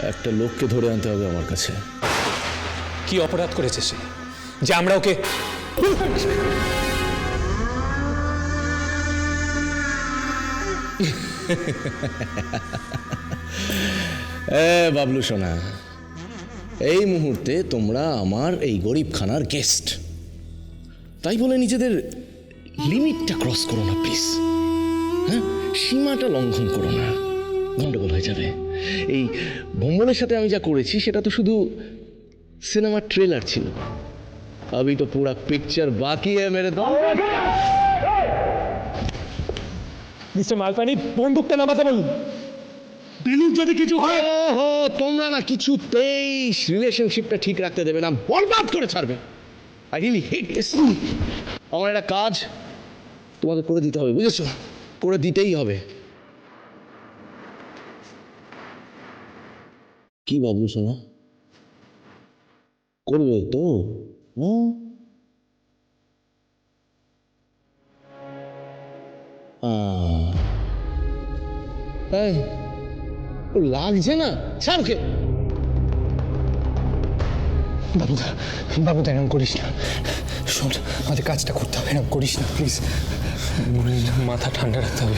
একটা লোককে ধরে আনতে হবে আমার কাছে। কি অপরাধ করেছে সে যে আমরা ওকে? বাবলু সোনা, এই মুহূর্তে তোমরা আমার এই গরিবখানার গেস্ট, তাই বলে নিজেদের লিমিটটা ক্রস করো না প্লিজ। হ্যাঁ, সীমাটা লঙ্ঘন করো না, গন্ডগোল হয়ে যাবে। এই ভম্বলের সাথে আমি যা করেছি সেটা তো শুধু সিনেমার ট্রেলার ছিল, अभी तो पूरा पिक्चर बाकी है मेरे दोस्त। মিস্টার মালপানি, বন্দুকটা নামাতে বলুন। দিলীপ যদি কিছু হয়, ওহো, তোমরা না কিছুতেই রিলেশনশিপটা ঠিক রাখতে দেবে না, বরবাদ করে ছাড়বে। I really hate this. আমার একটা কাজ তোমাকে করে দিতে হবে, বুঝেছো? করে দিতেই হবে। কি বাবলু সোনা, করবে তো? লাগছে না, ছাড়কে। বাবুদা, বাবুদা এরকম করিস না। শোন, আমাদের কাজটা করতে হবে, এরকম করিস না প্লিজ। মাথা ঠান্ডা রাখতে হবে।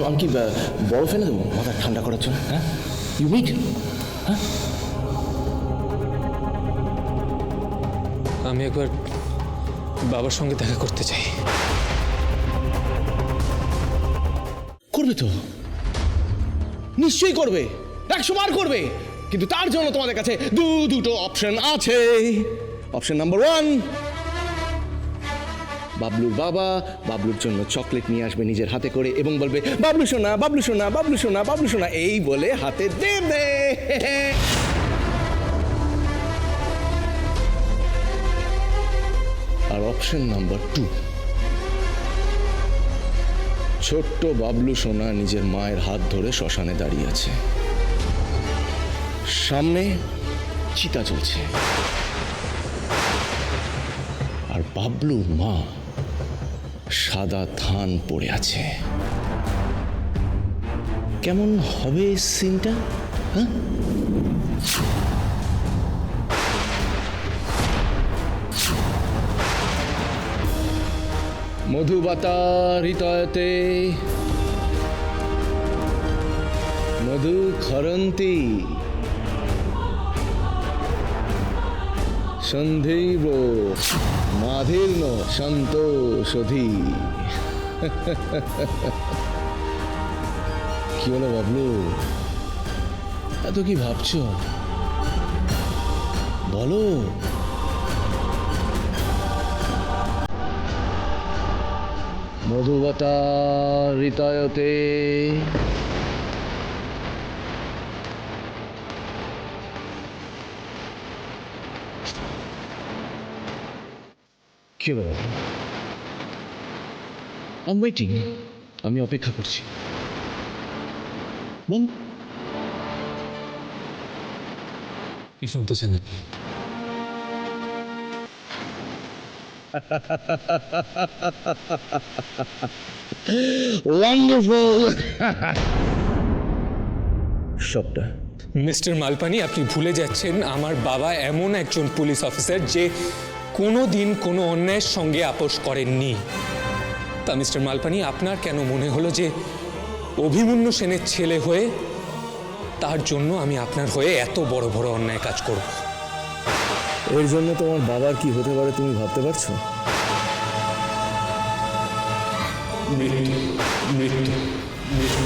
আমি কি বরফ এনে দেবো মাথা ঠান্ডা করার জন্য? হ্যাঁ, ইউ মিট? হ্যাঁ, আমি একবার বাবার সঙ্গে দেখা করতে চাই। করবে তো, নিশ্চয়ই করবে, 100 বার করবে, কিন্তু তার জন্য তোমাদের কাছে দুটো অপশন আছে। অপশন নাম্বার 1, বাবলুর বাবা বাবলুর জন্য চকলেট নিয়ে আসবে নিজের হাতে করে এবং বলবে বাবলু সোনা, বাবলু সোনা, বাবলু সোনা, বাবলু সোনা, এই বলে হাতে দেবে। আর অপশন নাম্বার 2, ছোট্ট বাবলু সোনা নিজের মায়ের হাত ধরে শ্মশানে দাঁড়িয়ে আছে, সামনে চিতা জ্বলছে, আর বাবলুর মা সাদা থান পড়ে আছে। কেমন হবে সিনটা? হ্যাঁ, মধুবাতা হৃদয়তে মধু খরন্তি সন্ধৈব মাধীর্ণ সন্তোষধি। কি হলো বাবলু, এত কি ভাবছো? বলো। মধুবতা ঋতয়তে কি বলো? I'm waiting, আমি অপেক্ষা করছি। বল। কি শুনতেছেন? ওয়ান্ডারফুল। সবটা মিস্টার মালপানি, আপনি ভুলে যাচ্ছেন আমার বাবা এমন একজন পুলিশ অফিসার যে কোনো দিন কোনো অন্যায়ের সঙ্গে আপোষ করেননি। তা মিস্টার মালপানি, আপনার কেন মনে হলো যে অভিমন্যু সেনের ছেলে হয়ে তার জন্য আমি আপনার হয়ে এত বড় বড় অন্যায় কাজ করব? এর জন্য তোমার বাবার কি হতে পারে তুমি ভাবতে পারছো? মৃত্যু, মৃত্যু, মৃত্যু।